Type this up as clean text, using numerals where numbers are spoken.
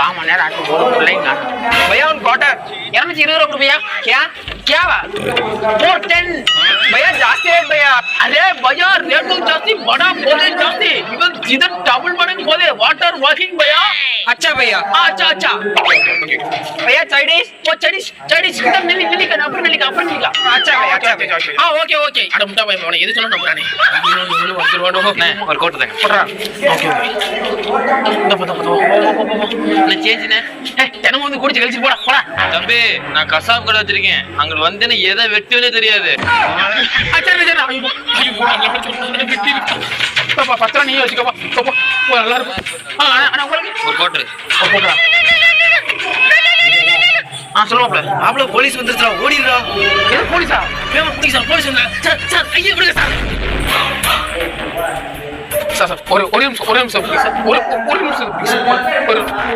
कामन यार आटो बोलो बोलेगा भैया उन क्वार्टर 220 रुपया क्या क्या 410 भैया जास्ती है भैया अरे भैया रेट तो जास्ती बड़ा बोले जास्ती इधर इधर डबल मडंग बोले वाटर वर्किंग भैया अच्छा भैया अच्छा अच्छा भैया चाइनीज वो चाइनीज एकदम मिली का अपर मिली का अच्छा भैया अच्छा हां ओके ओके अட முட்டா பையன் அவனை எது சொன்னா நம்பறானே இவனு வந்துருவானோ ஒரு கோட் தாங்க போடுறா ஓகே ஓகே நான் சேஞ்சினே தினமும் வந்து குடிச்சு கழிச்சு போடா தம்பி நான் கசாப் கடை வச்சிருக்கேன் அங்க வந்தேன்னு எதை வெட்டுவனே தெரியாது பத்திரம் நீ வச்சுக்கோப்பா நல்லா இருக்கும் ஒரு கோட்ரு சொல்லுவாப்ல மாப்பிள்ள போலீஸ் வந்துருச்சா ஓடிடுறா எது போலீஸா போலீஸ் வந்தா சார் ஐயா விடுங்க சார் ஒரு நிமிஷம் ஒரு நிமிஷம் ப்ளீஸ் ஒரு நிமிஷம் ப்ளீஸ் ஒரு